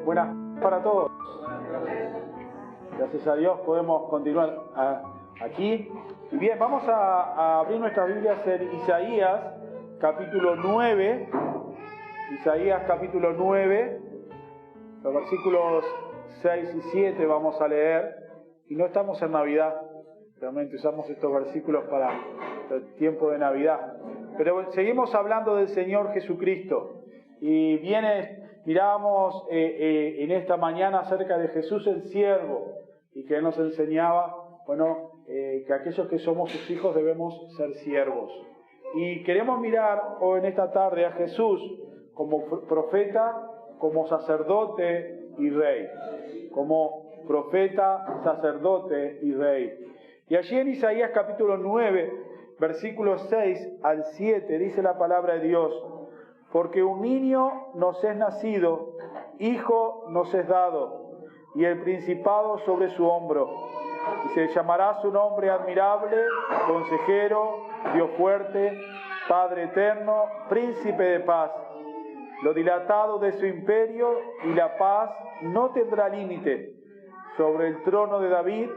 Buenas para todos. Gracias a Dios podemos continuar aquí. Bien, vamos a abrir nuestras Biblias en Isaías, capítulo 9. Isaías, capítulo 9, los versículos 6 y 7 vamos a leer. Y no estamos en Navidad, realmente usamos estos versículos para el tiempo de Navidad. Pero seguimos hablando del Señor Jesucristo. Y mirábamos en esta mañana acerca de Jesús el siervo, y que Él nos enseñaba, que aquellos que somos sus hijos debemos ser siervos. Y queremos mirar hoy en esta tarde a Jesús como profeta, como sacerdote y rey. Como profeta, sacerdote y rey. Y allí en Isaías capítulo 9, versículos 6 al 7, dice la palabra de Dios: porque un niño nos es nacido, hijo nos es dado, y el principado sobre su hombro. Y se llamará su nombre admirable, consejero, Dios fuerte, Padre eterno, príncipe de paz. Lo dilatado de su imperio y la paz no tendrá límite sobre el trono de David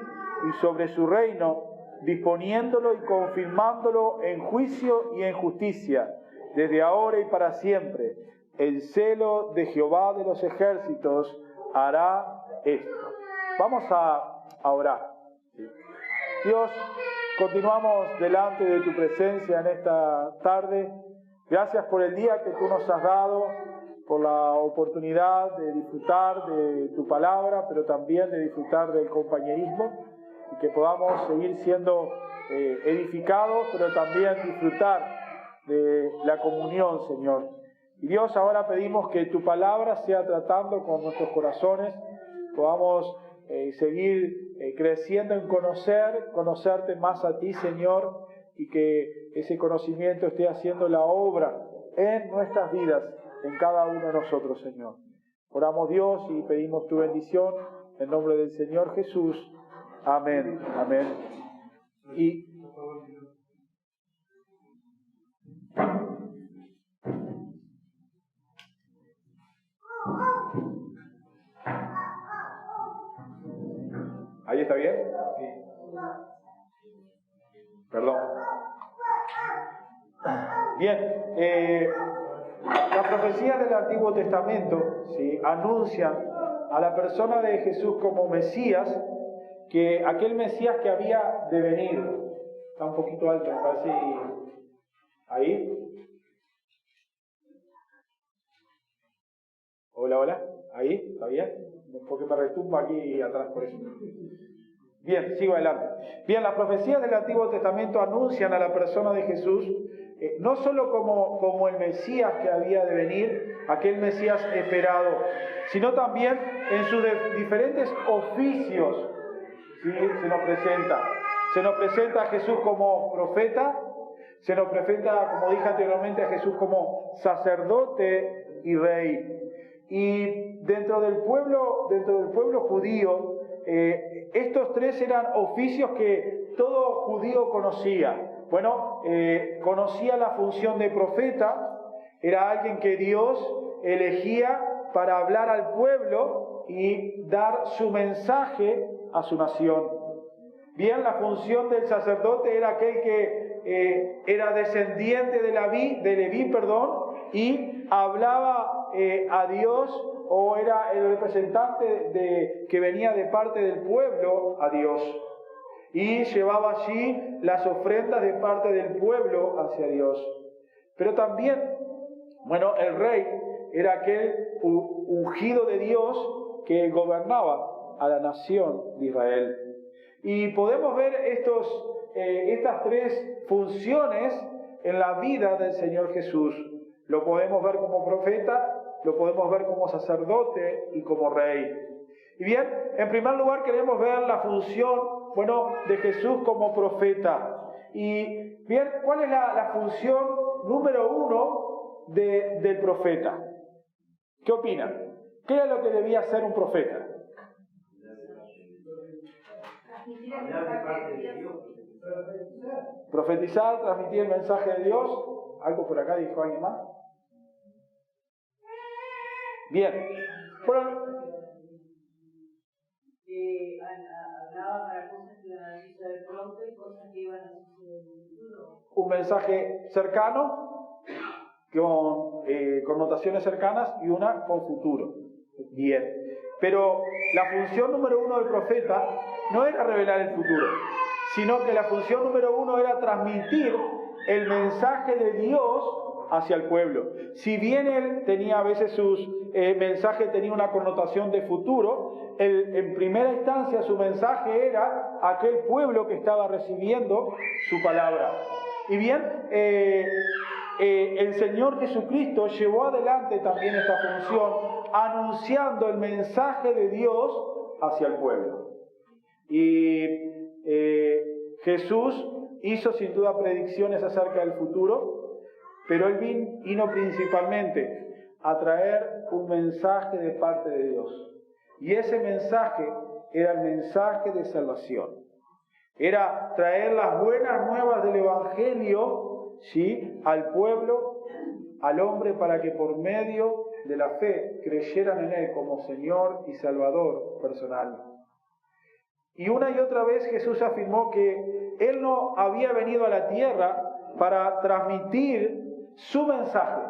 y sobre su reino, disponiéndolo y confirmándolo en juicio y en justicia, desde ahora y para siempre. El celo de Jehová de los ejércitos hará esto. Vamos a orar. Dios, continuamos delante de tu presencia en esta tarde. Gracias por el día que tú nos has dado, por la oportunidad de disfrutar de tu palabra, pero también de disfrutar del compañerismo, y que podamos seguir siendo edificados, pero también disfrutar de la comunión, Señor. Y Dios, ahora pedimos que tu palabra sea tratando con nuestros corazones, podamos seguir creciendo en conocerte más a ti, Señor, y que ese conocimiento esté haciendo la obra en nuestras vidas, en cada uno de nosotros, Señor. Oramos, Dios, y pedimos tu bendición en nombre del Señor Jesús. Amén. Amén. Y ¿ahí está bien? Sí. Perdón. Bien, las profecías del Antiguo Testamento, ¿sí?, anuncian a la persona de Jesús como Mesías, que aquel Mesías que había de venir. Está un poquito alto, me parece. ¿Ahí? Hola. ¿Ahí? ¿Está bien? Porque me retumba aquí atrás por eso. Bien, sigo adelante. Bien, las profecías del Antiguo Testamento anuncian a la persona de Jesús, no solo como el Mesías que había de venir, aquel Mesías esperado, sino también en sus diferentes oficios. ¿Sí? Se nos presenta a Jesús como profeta, se nos presenta, como dije anteriormente, a Jesús como sacerdote y rey. Y dentro del pueblo judío, estos tres eran oficios que todo judío conocía. Conocía la función de profeta, era alguien que Dios elegía para hablar al pueblo y dar su mensaje a su nación. Bien, la función del sacerdote era aquel que era descendiente de Leví, y hablaba a Dios, o era el representante que venía de parte del pueblo a Dios, y llevaba allí las ofrendas de parte del pueblo hacia Dios. Pero también, el rey era aquel ungido de Dios que gobernaba a la nación de Israel. Y podemos ver estas tres funciones en la vida del Señor Jesús. Lo podemos ver como profeta, lo podemos ver como sacerdote y como rey. Y bien, en primer lugar queremos ver la función, de Jesús como profeta. Y bien, ¿cuál es la función número uno del profeta? ¿Qué opinan? ¿Qué era lo que debía hacer un profeta? Profetizar, transmitir el mensaje de Dios. ¿Algo por acá dijo alguien más? Bien, Bueno, hablaba para cosas que iban a suceder pronto y cosas que iban a suceder en el futuro. un mensaje cercano, con connotaciones cercanas, y una con futuro. Bien. Pero la función número uno del profeta no era revelar el futuro, sino que la función número uno era transmitir el mensaje de Dios hacia el pueblo. Si bien él tenía a veces sus mensajes, tenía una connotación de futuro, en primera instancia su mensaje era aquel pueblo que estaba recibiendo su palabra. Y bien, el Señor Jesucristo llevó adelante también esta función, anunciando el mensaje de Dios hacia el pueblo. Y Jesús hizo sin duda predicciones acerca del futuro, pero Él vino principalmente a traer un mensaje de parte de Dios. Y ese mensaje era el mensaje de salvación. Era traer las buenas nuevas del Evangelio, ¿sí?, al pueblo, al hombre, para que por medio de la fe creyeran en Él como Señor y Salvador personal. Y una y otra vez Jesús afirmó que Él no había venido a la tierra para transmitir su mensaje.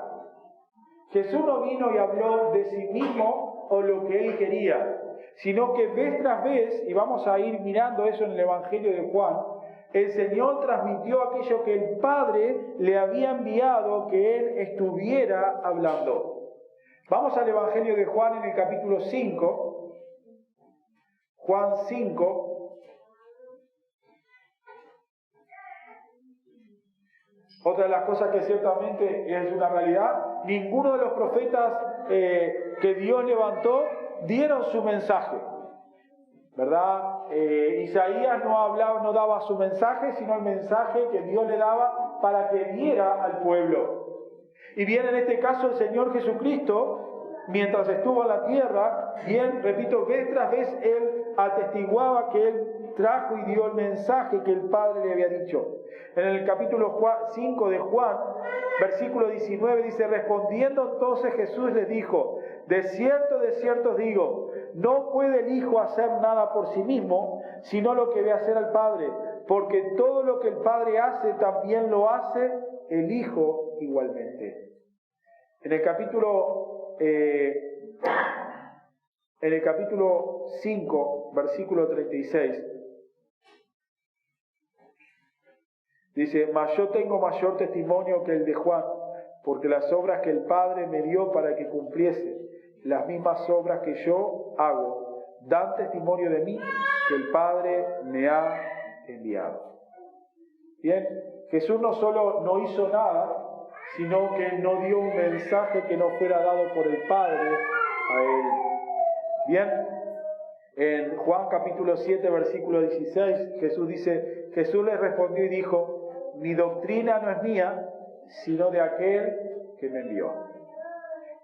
Jesús no vino y habló de sí mismo o lo que Él quería, sino que vez tras vez, y vamos a ir mirando eso en el Evangelio de Juan, el Señor transmitió aquello que el Padre le había enviado que Él estuviera hablando. Vamos al Evangelio de Juan en el capítulo 5, Juan 5. Otra de las cosas que ciertamente es una realidad, ninguno de los profetas que Dios levantó dieron su mensaje, ¿verdad? Isaías no daba su mensaje, sino el mensaje que Dios le daba para que diera al pueblo. Y bien, en este caso el Señor Jesucristo, mientras estuvo en la tierra, bien, repito, vez tras vez Él atestiguaba que Él trajo y dio el mensaje que el Padre le había dicho. En el capítulo 5 de Juan, versículo 19, dice: respondiendo entonces Jesús les dijo: de cierto os digo, no puede el Hijo hacer nada por sí mismo, sino lo que ve hacer al Padre, porque todo lo que el Padre hace, también lo hace el Hijo igualmente. En el capítulo 5, versículo 36, dice: mas yo tengo mayor testimonio que el de Juan, porque las obras que el Padre me dio para que cumpliese, las mismas obras que yo hago, dan testimonio de mí que el Padre me ha enviado. Bien, Jesús no solo no hizo nada, sino que no dio un mensaje que no fuera dado por el Padre a Él. Bien, en Juan capítulo 7, versículo 16, Jesús les respondió y dijo: mi doctrina no es mía, sino de aquel que me envió.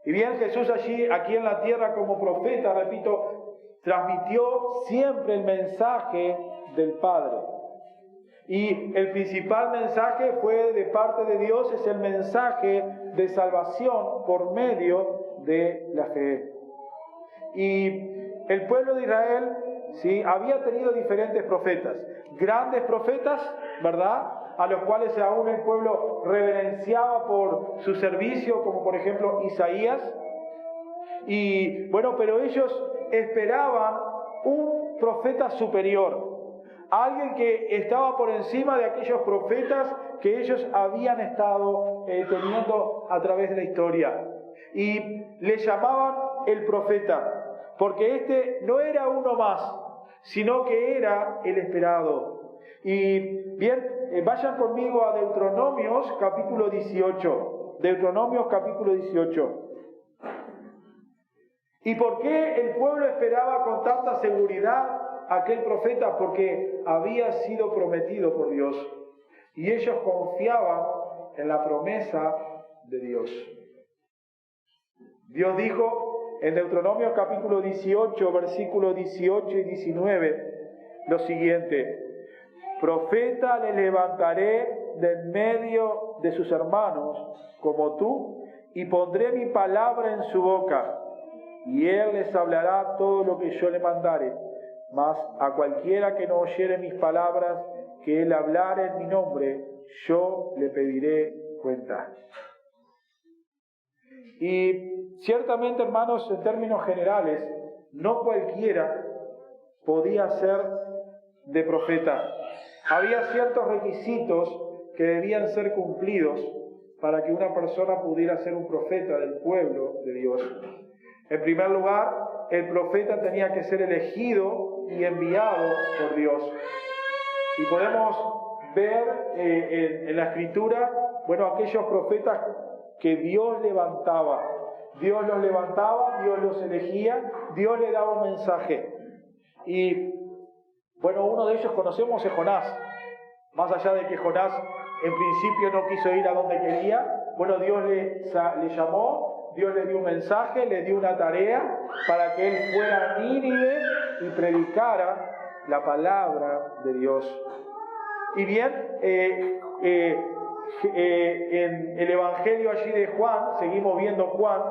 Y bien, Jesús aquí en la tierra como profeta, repito, transmitió siempre el mensaje del Padre. Y el principal mensaje fue de parte de Dios, es el mensaje de salvación por medio de la fe. Y el pueblo de Israel, ¿sí?, había tenido diferentes profetas, grandes profetas, ¿verdad?, a los cuales aún el pueblo reverenciaba por su servicio, como por ejemplo Isaías. Y bueno, pero ellos esperaban un profeta superior, alguien que estaba por encima de aquellos profetas que ellos habían estado teniendo a través de la historia. Y le llamaban el profeta, porque este no era uno más, sino que era el esperado. Y bien, vayan conmigo a Deuteronomios capítulo 18. Deuteronomios capítulo 18. ¿Y por qué el pueblo esperaba con tanta seguridad a aquel profeta? Porque había sido prometido por Dios. Y ellos confiaban en la promesa de Dios. Dios dijo en Deuteronomio capítulo 18, versículos 18 y 19, lo siguiente: profeta le levantaré de en medio de sus hermanos como tú, y pondré mi palabra en su boca. y él les hablará todo lo que yo le mandare. Mas a cualquiera que no oyere mis palabras, que él hablare en mi nombre, yo le pediré cuenta. Y ciertamente, hermanos, en términos generales, no cualquiera podía ser de profeta. Había ciertos requisitos que debían ser cumplidos para que una persona pudiera ser un profeta del pueblo de Dios. En primer lugar, el profeta tenía que ser elegido y enviado por Dios. Y podemos ver en la Escritura, aquellos profetas que Dios levantaba. Dios los levantaba, Dios los elegía, Dios le daba un mensaje. Y uno de ellos conocemos es Jonás. Más allá de que Jonás en principio no quiso ir a donde quería, Dios le llamó, Dios le dio un mensaje, le dio una tarea para que él fuera a Nínive y predicara la palabra de Dios. Y bien, en el Evangelio allí de Juan, seguimos viendo Juan,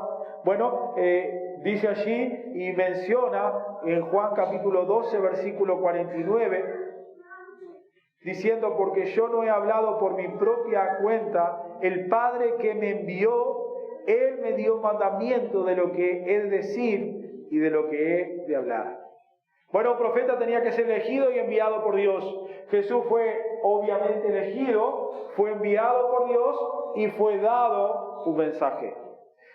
dice allí y menciona en Juan capítulo 12, versículo 49, diciendo: porque yo no he hablado por mi propia cuenta, el Padre que me envió, Él me dio mandamiento de lo que he de decir y de lo que he de hablar. Un profeta tenía que ser elegido y enviado por Dios. Jesús fue obviamente elegido, fue enviado por Dios y fue dado un mensaje.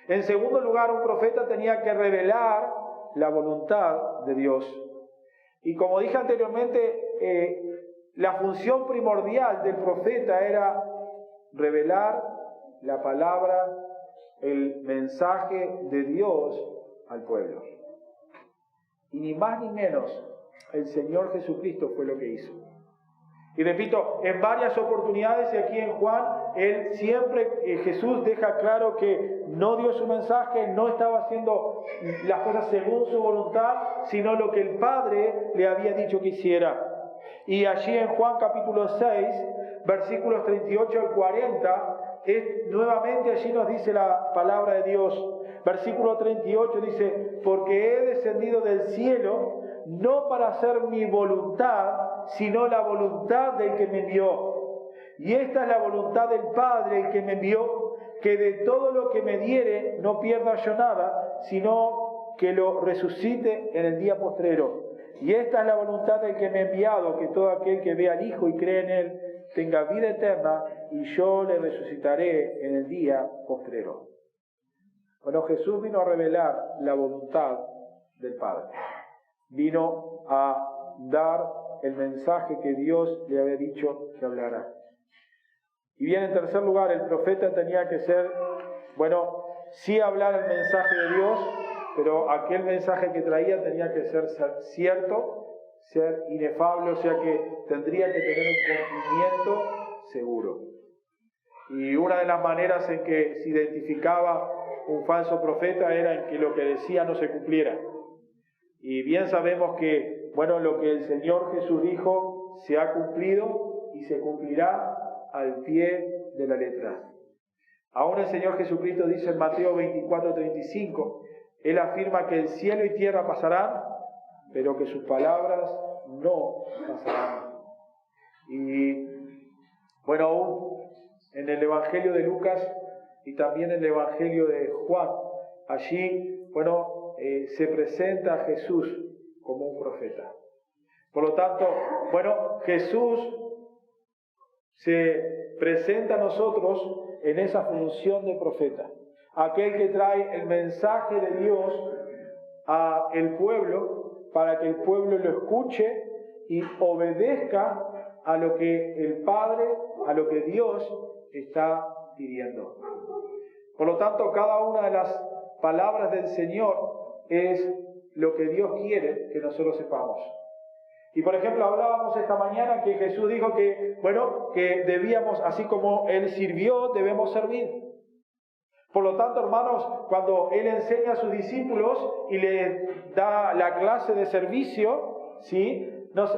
En segundo lugar, un profeta tenía que revelar la voluntad de Dios. Y como dije anteriormente, la función primordial del profeta era revelar la palabra, el mensaje de Dios al pueblo. Y ni más ni menos, el Señor Jesucristo fue lo que hizo. Y repito, en varias oportunidades, y aquí en Juan, Jesús deja claro que no dio su mensaje, no estaba haciendo las cosas según su voluntad, sino lo que el Padre le había dicho que hiciera. Y allí en Juan capítulo 6, versículos 38 al 40, nuevamente allí nos dice la palabra de Dios. Versículo 38 dice: porque he descendido del cielo no para hacer mi voluntad, sino la voluntad del que me envió. Y esta es la voluntad del Padre, el que me envió, que de todo lo que me diere no pierda yo nada, sino que lo resucite en el día postrero. Y esta es la voluntad del que me ha enviado, que todo aquel que vea al Hijo y cree en Él tenga vida eterna, y yo le resucitaré en el día postrero. Jesús vino a revelar la voluntad del Padre. Vino a dar el mensaje que Dios le había dicho que hablara. Y bien, en tercer lugar, el profeta tenía que ser, sí hablar el mensaje de Dios, pero aquel mensaje que traía tenía que ser cierto, ser inefable, o sea que tendría que tener un cumplimiento seguro. Y una de las maneras en que se identificaba un falso profeta era en que lo que decía no se cumpliera. Y bien sabemos que, lo que el Señor Jesús dijo se ha cumplido y se cumplirá al pie de la letra. Aún el Señor Jesucristo dice en Mateo 24:35, Él afirma que el cielo y tierra pasarán, pero que sus palabras no pasarán. Y aún en el Evangelio de Lucas y también en el Evangelio de Juan, allí, se presenta a Jesús como un profeta. Por lo tanto, Jesús se presenta a nosotros en esa función de profeta. Aquel que trae el mensaje de Dios al pueblo para que el pueblo lo escuche y obedezca a lo que el Padre, a lo que Dios está pidiendo. Por lo tanto, cada una de las palabras del Señor es lo que Dios quiere que nosotros sepamos. Y por ejemplo, hablábamos esta mañana que Jesús dijo que debíamos, así como Él sirvió, debemos servir. Por lo tanto, hermanos, cuando Él enseña a sus discípulos y les da la clase de servicio, ¿sí?,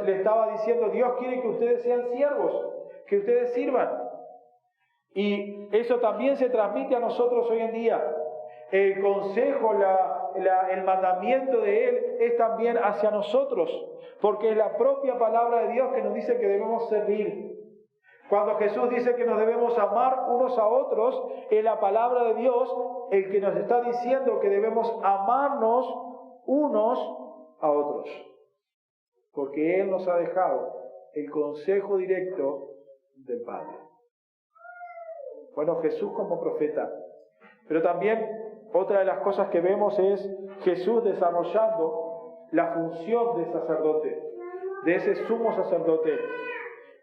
le estaba diciendo: Dios quiere que ustedes sean siervos, que ustedes sirvan. Y eso también se transmite a nosotros hoy en día. El consejo, el mandamiento de Él es también hacia nosotros, porque es la propia palabra de Dios que nos dice que debemos servir. Cuando Jesús dice que nos debemos amar unos a otros, es la palabra de Dios el que nos está diciendo que debemos amarnos unos a otros. Porque Él nos ha dejado el consejo directo del Padre. Bueno, Jesús como profeta. Pero también otra de las cosas que vemos es Jesús desarrollando la función de sacerdote, de ese sumo sacerdote.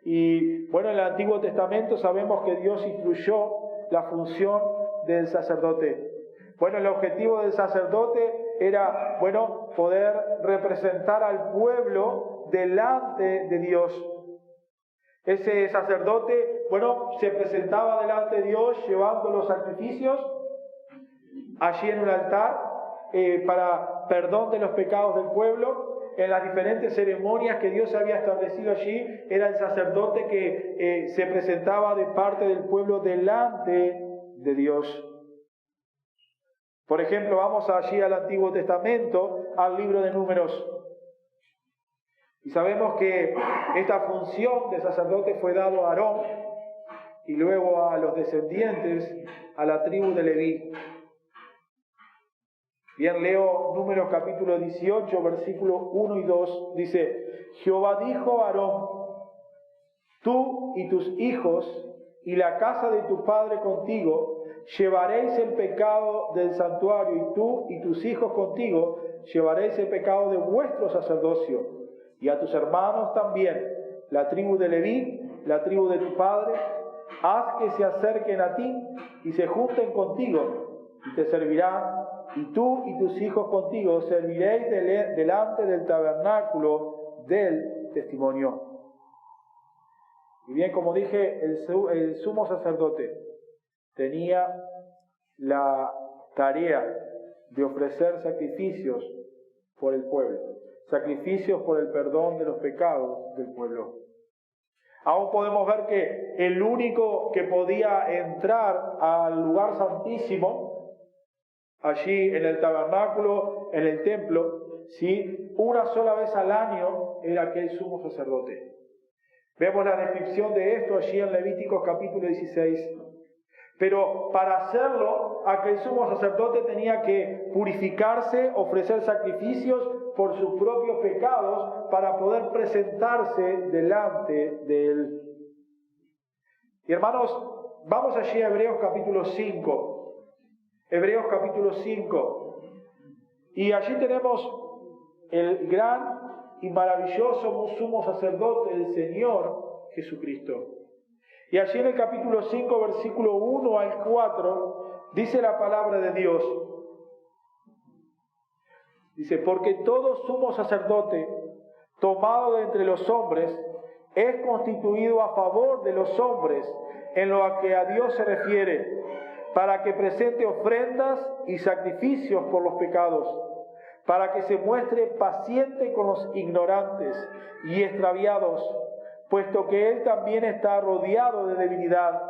Y bueno, en el Antiguo Testamento sabemos que Dios instituyó la función del sacerdote. Bueno, el objetivo del sacerdote era, bueno, poder representar al pueblo delante de Dios. Ese sacerdote, bueno, se presentaba delante de Dios llevando los sacrificios allí en un altar para perdón de los pecados del pueblo. En las diferentes ceremonias que Dios había establecido allí, era el sacerdote que se presentaba de parte del pueblo delante de Dios. Por ejemplo, vamos allí al Antiguo Testamento, al libro de Números. Y sabemos que esta función de sacerdote fue dado a Aarón y luego a los descendientes, a la tribu de Leví. Bien, leo Números capítulo 18, versículos 1 y 2. Dice: Jehová dijo a Aarón: tú y tus hijos y la casa de tu padre contigo llevaréis el pecado del santuario, y tú y tus hijos contigo llevaréis el pecado de vuestro sacerdocio, y a tus hermanos también, la tribu de Leví, la tribu de tu padre, haz que se acerquen a ti y se junten contigo, y te servirán. Y tú y tus hijos contigo serviréis delante del tabernáculo del testimonio. Y bien, como dije, el sumo sacerdote tenía la tarea de ofrecer sacrificios por el pueblo, sacrificios por el perdón de los pecados del pueblo. Aún podemos ver que el único que podía entrar al lugar santísimo, allí en el tabernáculo, en el templo, ¿sí?, una sola vez al año, era aquel sumo sacerdote. Vemos la descripción de esto allí en Levíticos capítulo 16. Pero para hacerlo, aquel sumo sacerdote tenía que purificarse, ofrecer sacrificios por sus propios pecados para poder presentarse delante de él. Y hermanos, vamos allí a Hebreos capítulo 5. Hebreos capítulo 5. Y allí tenemos el gran y maravilloso sumo sacerdote, el Señor Jesucristo. Y allí en el capítulo 5, versículo 1 al 4, dice la palabra de Dios. Dice: porque todo sumo sacerdote tomado de entre los hombres es constituido a favor de los hombres en lo que a Dios se refiere, para que presente ofrendas y sacrificios por los pecados, para que se muestre paciente con los ignorantes y extraviados, puesto que Él también está rodeado de debilidad,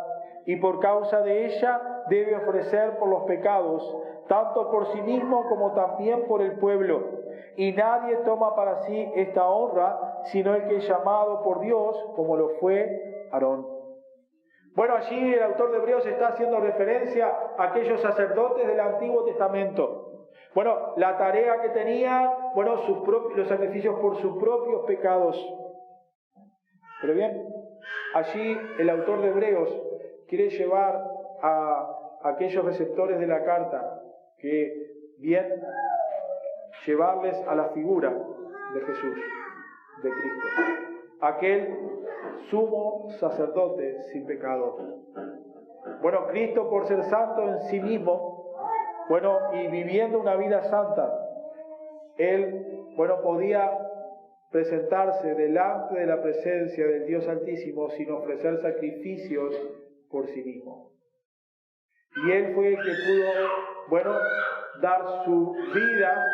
y por causa de ella debe ofrecer por los pecados, tanto por sí mismo como también por el pueblo. Y nadie toma para sí esta honra, sino el que es llamado por Dios, como lo fue Aarón. Bueno, allí el autor de Hebreos está haciendo referencia a aquellos sacerdotes del Antiguo Testamento. Bueno, la tarea que tenían, bueno, los sacrificios por sus propios pecados. Pero bien, allí el autor de Hebreos quiere llevar a aquellos receptores de la carta, que bien, llevarles a la figura de Jesús, de Cristo, aquel sumo sacerdote sin pecado. Bueno, Cristo, por ser santo en sí mismo, bueno, y viviendo una vida santa, Él, bueno, podía presentarse delante de la presencia del Dios Altísimo sin ofrecer sacrificios por sí mismo. Y Él fue el que pudo, bueno, dar su vida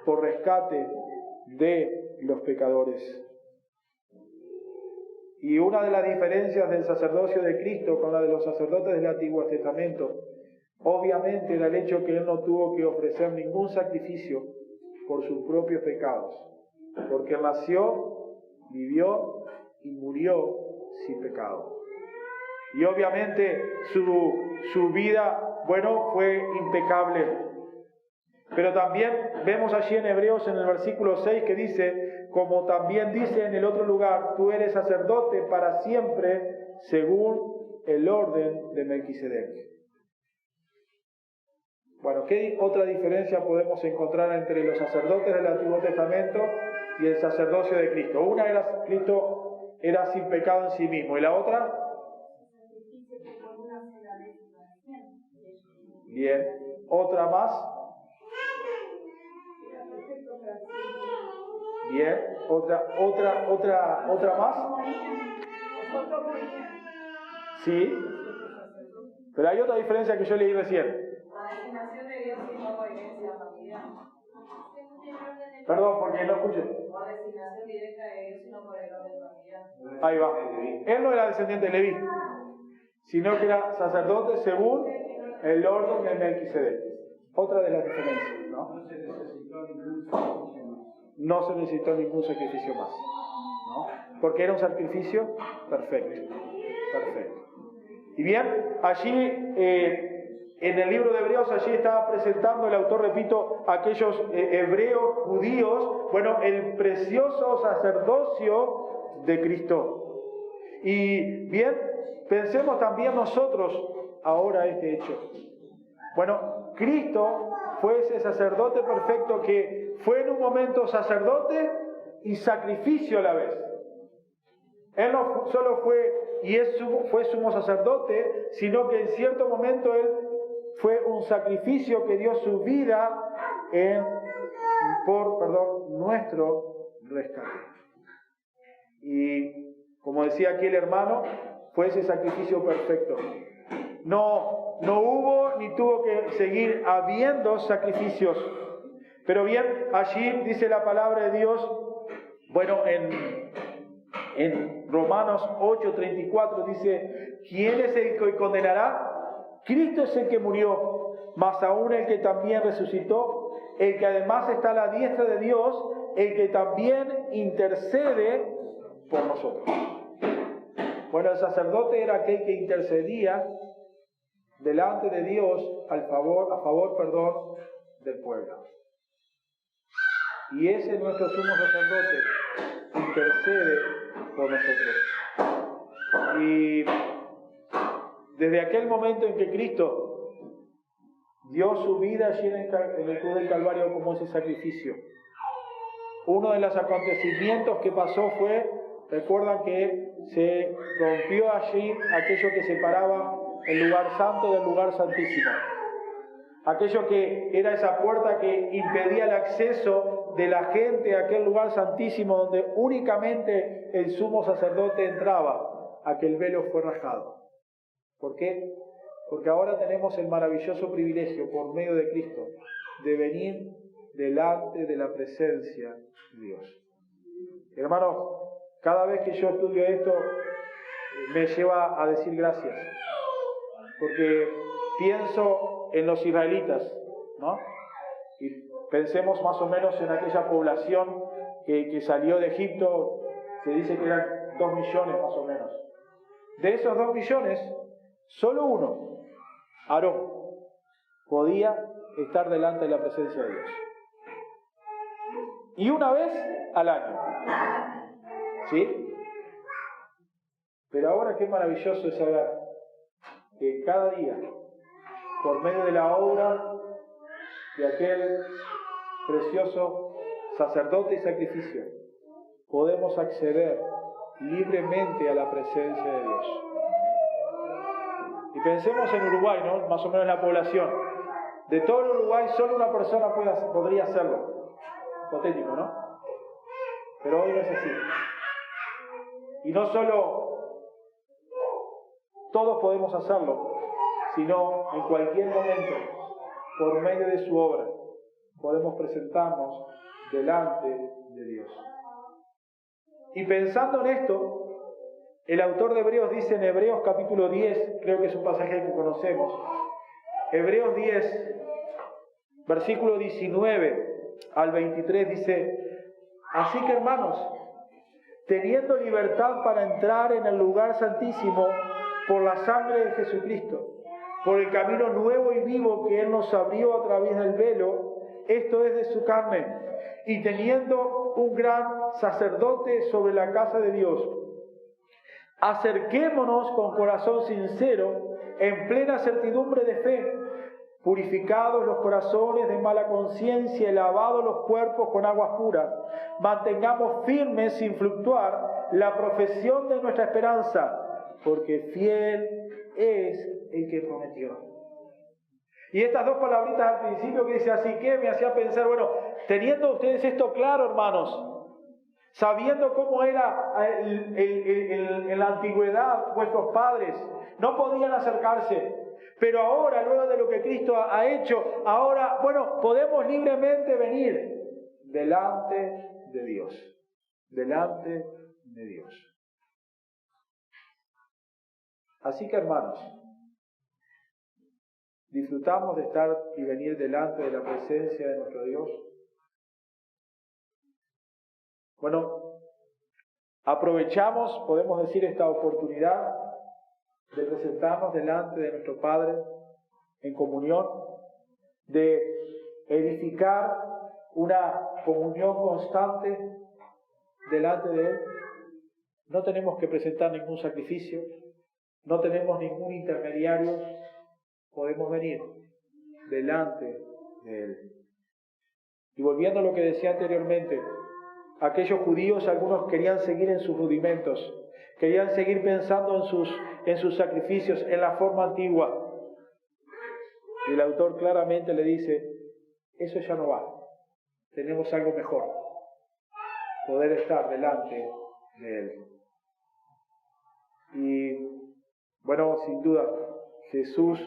por rescate de los pecadores. Y una de las diferencias del sacerdocio de Cristo con la de los sacerdotes del Antiguo Testamento, Obviamente era el hecho que Él no tuvo que ofrecer ningún sacrificio por sus propios pecados, porque Él nació, vivió y murió sin pecado. Y obviamente su vida, fue impecable. Pero también vemos allí en Hebreos en el versículo 6 que dice, como también dice en el otro lugar, tú eres sacerdote para siempre según el orden de Melquisedec. Bueno, ¿qué otra diferencia podemos encontrar entre los sacerdotes del Antiguo Testamento y el sacerdocio de Cristo? Una era, Cristo era sin pecado en sí mismo, y la otra, bien, otra más, bien, otra más, sí, pero hay otra diferencia que yo leí recién. Perdón, porque no escuché. Ahí va. Él no era descendiente de Leví, sino que era sacerdote según el orden de Melquisedec. Otra de las diferencias, ¿no? No se necesitó ningún sacrificio más, ¿no? Porque era un sacrificio perfecto. Perfecto. Y bien, allí en el libro de Hebreos, allí estaba presentando el autor, repito, a aquellos hebreos judíos, el precioso sacerdocio de Cristo. Y bien, pensemos también nosotros ahora este hecho. Cristo fue ese sacerdote perfecto que fue en un momento sacerdote y sacrificio a la vez. Él no solo fue sumo sacerdote, sino que en cierto momento Él fue un sacrificio que dio su vida por nuestro rescate. Y como decía aquí el hermano, fue ese sacrificio perfecto. No hubo ni tuvo que seguir habiendo sacrificios. Pero bien, allí dice la palabra de Dios, en Romanos 8:34 dice, ¿quién es el que condenará? Cristo es el que murió, mas aún el que también resucitó, el que además está a la diestra de Dios, el que también intercede por nosotros. El sacerdote era aquel que intercedía delante de Dios a favor del pueblo. Y ese nuestro sumo sacerdote intercede por nosotros. Y desde aquel momento en que Cristo dio su vida allí en el cruz del Calvario como ese sacrificio, uno de los acontecimientos que pasó fue, recuerdan que se rompió allí aquello que separaba el lugar santo del lugar santísimo. Aquello que era esa puerta que impedía el acceso de la gente a aquel lugar santísimo donde únicamente el sumo sacerdote entraba, aquel velo fue rasgado. ¿Por qué? Porque ahora tenemos el maravilloso privilegio por medio de Cristo de venir delante de la presencia de Dios. Hermanos, cada vez que yo estudio esto me lleva a decir gracias, porque pienso en los israelitas, ¿no? Y pensemos más o menos en aquella población que salió de Egipto, se dice que eran 2 millones más o menos. De esos 2 millones, solo uno, Aarón, podía estar delante de la presencia de Dios. Y una vez al año. ¿Sí? Pero ahora qué maravilloso es saber que cada día, por medio de la obra de aquel precioso sacerdote y sacrificio, podemos acceder libremente a la presencia de Dios. Y pensemos en Uruguay, ¿no? Más o menos la población. De todo el Uruguay, solo una persona podría hacerlo. Hipotético, ¿no? Pero hoy no es así. Y no solo todos podemos hacerlo, sino en cualquier momento, por medio de su obra, podemos presentarnos delante de Dios. Y pensando en esto, el autor de Hebreos dice en Hebreos capítulo 10, creo que es un pasaje que conocemos, Hebreos 10, versículo 19 al 23 dice: así que, hermanos, teniendo libertad para entrar en el lugar santísimo por la sangre de Jesucristo, por el camino nuevo y vivo que Él nos abrió a través del velo, esto es de su carne, y teniendo un gran sacerdote sobre la casa de Dios, acerquémonos con corazón sincero, en plena certidumbre de fe, purificados los corazones de mala conciencia y lavados los cuerpos con aguas puras. Mantengamos firmes sin fluctuar la profesión de nuestra esperanza, porque fiel es el que prometió. Y estas dos palabritas al principio que dice así que me hacía pensar, bueno, teniendo ustedes esto claro, hermanos, sabiendo cómo era en la antigüedad vuestros padres, no podían acercarse, pero ahora, luego de lo que Cristo ha hecho, ahora, bueno, podemos libremente venir delante de Dios, delante de Dios. Así que, hermanos, disfrutamos de estar y venir delante de la presencia de nuestro Dios. Bueno, aprovechamos, podemos decir, esta oportunidad de presentarnos delante de nuestro Padre en comunión, de edificar una comunión constante delante de Él. No tenemos que presentar ningún sacrificio, no tenemos ningún intermediario, podemos venir delante de Él. Y volviendo a lo que decía anteriormente, aquellos judíos, algunos querían seguir en sus rudimentos, querían seguir pensando en sus sacrificios, en la forma antigua. Y el autor claramente le dice, eso ya no va, tenemos algo mejor, poder estar delante de Él. Y bueno, sin duda, Jesús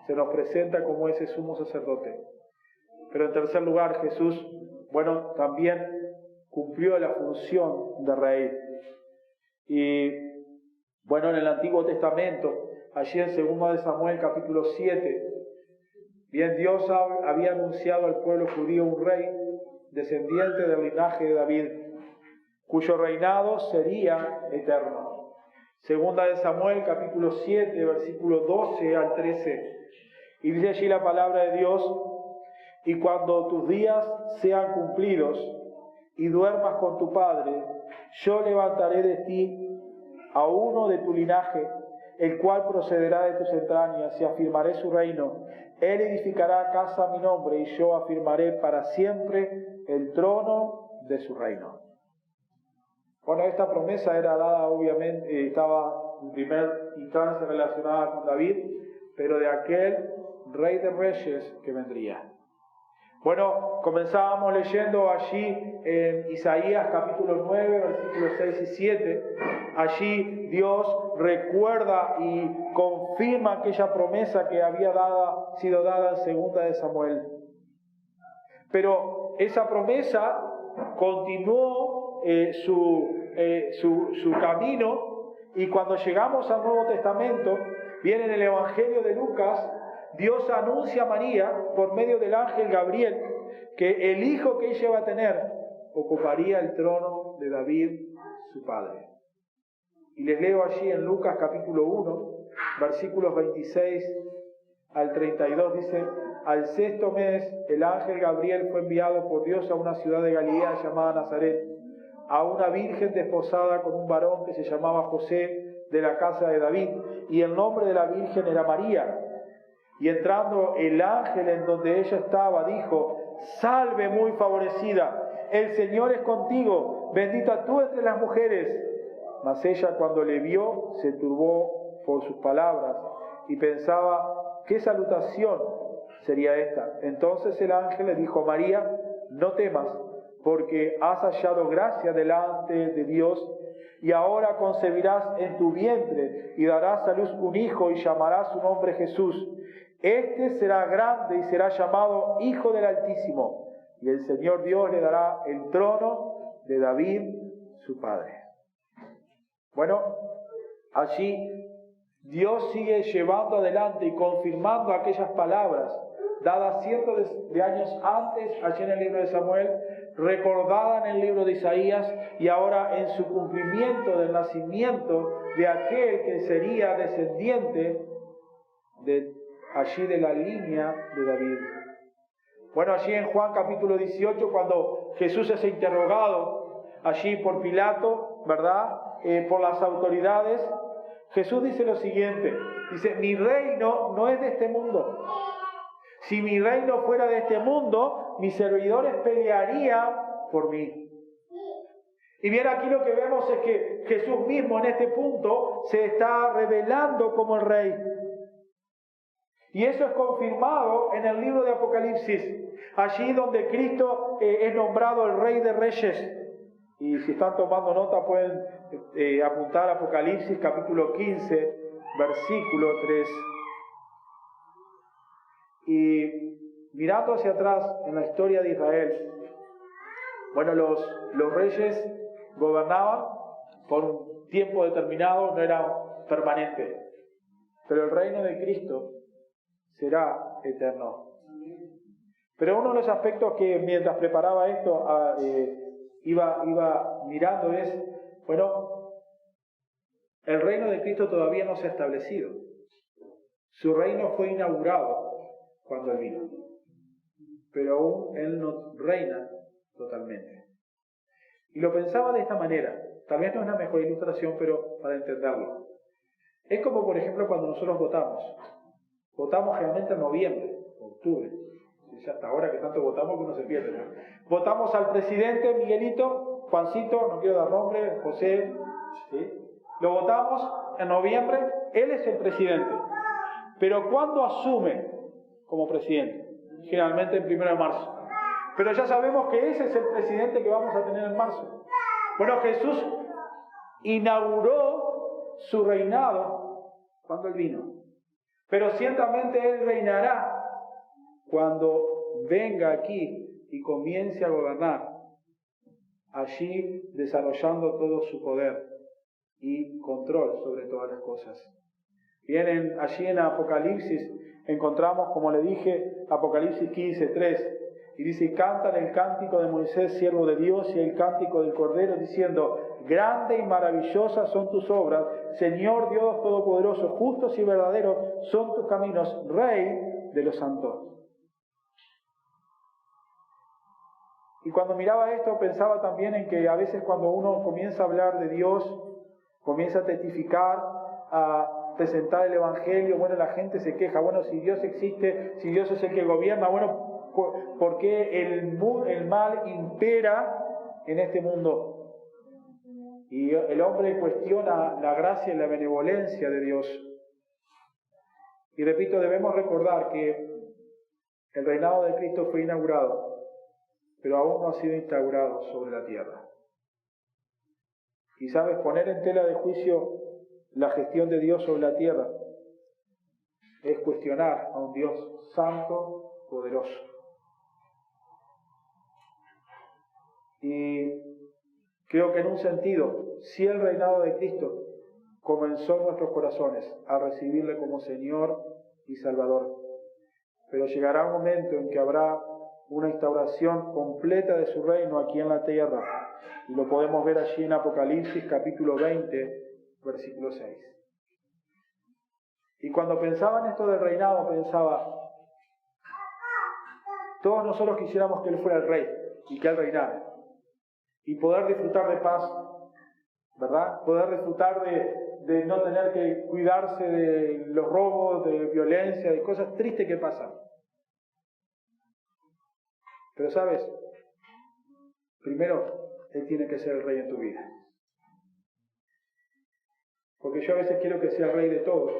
se nos presenta como ese sumo sacerdote. Pero en tercer lugar, Jesús, bueno, también cumplió la función de rey. Y bueno, en el Antiguo Testamento, allí en 2 de Samuel capítulo 7, bien Dios había anunciado al pueblo judío un rey descendiente del linaje de David, cuyo reinado sería eterno. 2 de Samuel capítulo 7, versículo 12 al 13. Y dice allí la palabra de Dios: y cuando tus días sean cumplidos y duermas con tu padre, yo levantaré de ti a uno de tu linaje, el cual procederá de tus entrañas, y afirmaré su reino. Él edificará casa a mi nombre, y yo afirmaré para siempre el trono de su reino. Bueno, esta promesa era dada, obviamente, estaba en primer instancia relacionada con David, pero de aquel rey de reyes que vendría. Bueno, comenzábamos leyendo allí en Isaías capítulo 9, versículos 6 y 7. Allí Dios recuerda y confirma aquella promesa que había sido dada en 2 de Samuel. Pero esa promesa continuó su camino, y cuando llegamos al Nuevo Testamento, viene en el Evangelio de Lucas, Dios anuncia a María por medio del ángel Gabriel que el hijo que ella iba a tener ocuparía el trono de David, su padre. Y les leo allí en Lucas capítulo 1, versículos 26 al 32, dice: al sexto mes el ángel Gabriel fue enviado por Dios a una ciudad de Galilea llamada Nazaret, a una virgen desposada con un varón que se llamaba José, de la casa de David, y el nombre de la virgen era María. Y entrando el ángel en donde ella estaba, dijo: salve muy favorecida, el Señor es contigo, bendita tú entre las mujeres. Mas ella, cuando le vio, se turbó por sus palabras y pensaba: ¿qué salutación sería esta? Entonces el ángel le dijo: María, no temas, porque has hallado gracia delante de Dios, y ahora concebirás en tu vientre y darás a luz un hijo y llamarás su nombre Jesús. Este será grande y será llamado Hijo del Altísimo, y el Señor Dios le dará el trono de David, su padre. Bueno, allí Dios sigue llevando adelante y confirmando aquellas palabras dadas cientos de años antes, allí en el libro de Samuel, recordada en el libro de Isaías, y ahora en su cumplimiento del nacimiento de aquel que sería descendiente allí de la línea de David. Bueno, allí en Juan capítulo 18, cuando Jesús es interrogado allí por Pilato, ¿verdad? Por las autoridades, Jesús dice lo siguiente, dice, mi reino no es de este mundo. Si mi reino fuera de este mundo, mis servidores pelearían por mí. Y bien, aquí lo que vemos es que Jesús mismo en este punto se está revelando como el rey. Y eso es confirmado en el libro de Apocalipsis, allí donde Cristo es nombrado el Rey de Reyes. Y si están tomando nota pueden apuntar Apocalipsis capítulo 15, versículo 3. Y mirando hacia atrás en la historia de Israel, bueno, los reyes gobernaban por un tiempo determinado, no era permanente. Pero el reino de Cristo será eterno. Pero uno de los aspectos que mientras preparaba esto iba mirando es, bueno, el reino de Cristo todavía no se ha establecido. Su reino fue inaugurado cuando Él vino, pero aún Él no reina totalmente. Y lo pensaba de esta manera, tal vez no es la mejor ilustración, pero para entenderlo. Es como, por ejemplo, cuando nosotros votamos generalmente en noviembre, octubre, y hasta ahora que tanto votamos que uno se pierde, ¿no? Votamos al presidente Miguelito, Juancito, no quiero dar nombre, José, ¿sí? Lo votamos en noviembre, él es el presidente. Pero ¿cuándo asume como presidente? Generalmente el 1 de marzo. Pero ya sabemos que ese es el presidente que vamos a tener en marzo. Bueno, Jesús inauguró su reinado cuando Él vino. Pero ciertamente Él reinará cuando venga aquí y comience a gobernar, allí desarrollando todo su poder y control sobre todas las cosas. Bien, allí en Apocalipsis encontramos, como le dije, Apocalipsis 15:3, y dice, cantan el cántico de Moisés, siervo de Dios, y el cántico del Cordero, diciendo, grande y maravillosas son tus obras, Señor Dios Todopoderoso, justos y verdaderos son tus caminos, Rey de los santos. Y cuando miraba esto pensaba también en que a veces cuando uno comienza a hablar de Dios, comienza a testificar, a presentar el Evangelio, bueno, la gente se queja, bueno, si Dios existe, si Dios es el que gobierna, bueno, ¿por qué el mal impera en este mundo? Y el hombre cuestiona la gracia y la benevolencia de Dios. Y repito, debemos recordar que el reinado de Cristo fue inaugurado, pero aún no ha sido instaurado sobre la tierra. Y sabes, poner en tela de juicio la gestión de Dios sobre la tierra es cuestionar a un Dios santo, poderoso. Y creo que en un sentido, si el reinado de Cristo comenzó en nuestros corazones a recibirle como Señor y Salvador, pero llegará un momento en que habrá una instauración completa de su reino aquí en la tierra, y lo podemos ver allí en Apocalipsis capítulo 20, versículo 6. Y cuando pensaba en esto del reinado, pensaba, todos nosotros quisiéramos que Él fuera el rey y que Él reinara, y poder disfrutar de paz, ¿verdad? Poder disfrutar de no tener que cuidarse de los robos, de violencia, de cosas tristes que pasan. Pero sabes, primero Él tiene que ser el rey en tu vida. Porque yo a veces quiero que sea el rey de todo,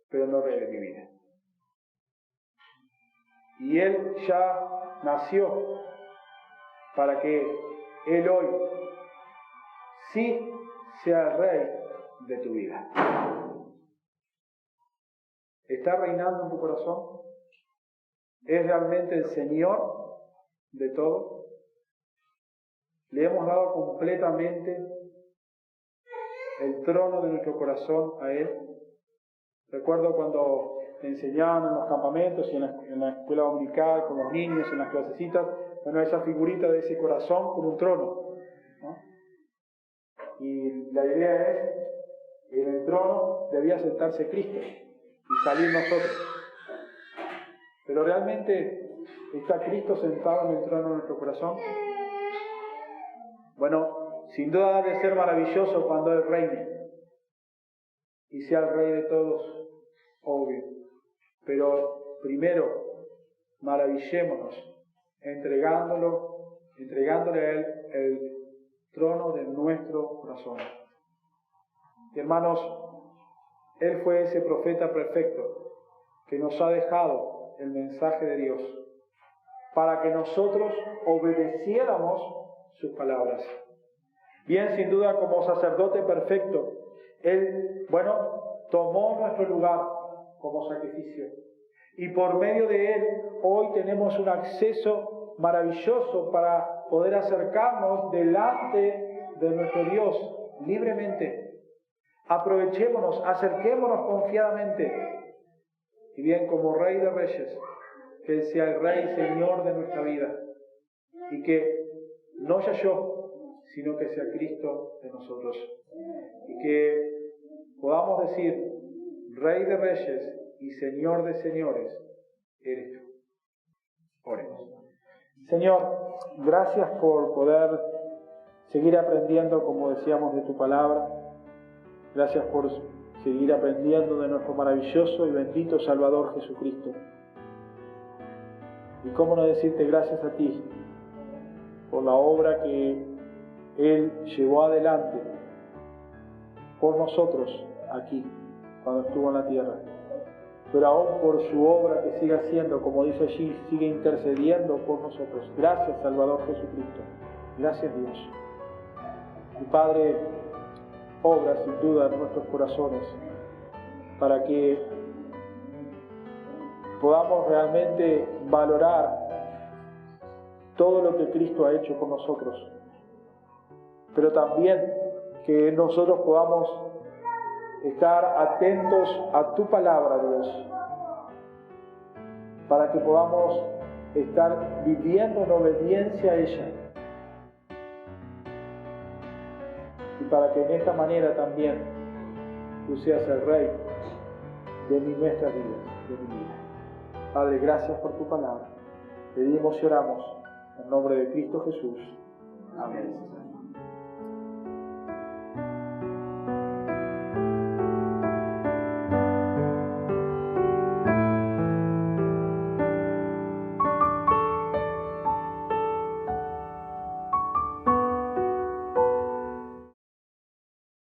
pero no rey de mi vida. Y Él ya nació para que Él hoy sí sea el rey de tu vida. ¿Está reinando en tu corazón? ¿Es realmente el Señor de todo? ¿Le hemos dado completamente el trono de nuestro corazón a Él? Recuerdo cuando me enseñaban en los campamentos y en la escuela dominical, con los niños, en las clasecitas, bueno, esa figurita de ese corazón con un trono, ¿no? Y la idea es que en el trono debía sentarse Cristo y salir nosotros. Pero realmente, ¿está Cristo sentado en el trono de nuestro corazón? Bueno, sin duda debe ser maravilloso cuando Él reine y sea el Rey de todos, obvio. Pero primero, maravillémonos entregándole a Él el trono de nuestro corazón. Hermanos, Él fue ese profeta perfecto que nos ha dejado el mensaje de Dios para que nosotros obedeciéramos sus palabras. Bien, sin duda, como sacerdote perfecto, Él, tomó nuestro lugar como sacrificio. Y por medio de Él, hoy tenemos un acceso maravilloso para poder acercarnos delante de nuestro Dios libremente. Aprovechémonos, acerquémonos confiadamente. Y bien, como Rey de Reyes, que Él sea el Rey y Señor de nuestra vida. Y que no sea yo, sino que sea Cristo de nosotros. Y que podamos decir, Rey de Reyes y Señor de Señores, eres tú. Oremos. Señor, gracias por poder seguir aprendiendo, como decíamos, de tu palabra. Gracias por seguir aprendiendo de nuestro maravilloso y bendito Salvador Jesucristo. Y cómo no decirte gracias a ti por la obra que Él llevó adelante por nosotros aquí, cuando estuvo en la tierra. Pero aún por su obra que sigue haciendo, como dice allí, sigue intercediendo por nosotros. Gracias, Salvador Jesucristo. Gracias, Dios. Y Padre, obra sin duda en nuestros corazones para que podamos realmente valorar todo lo que Cristo ha hecho por nosotros. Pero también que nosotros podamos estar atentos a tu palabra, Dios, para que podamos estar viviendo en obediencia a ella. Y para que en esta manera también tú seas el Rey de nuestras vidas, de mi vida. Padre, gracias por tu palabra. Pedimos y oramos en nombre de Cristo Jesús. Amén.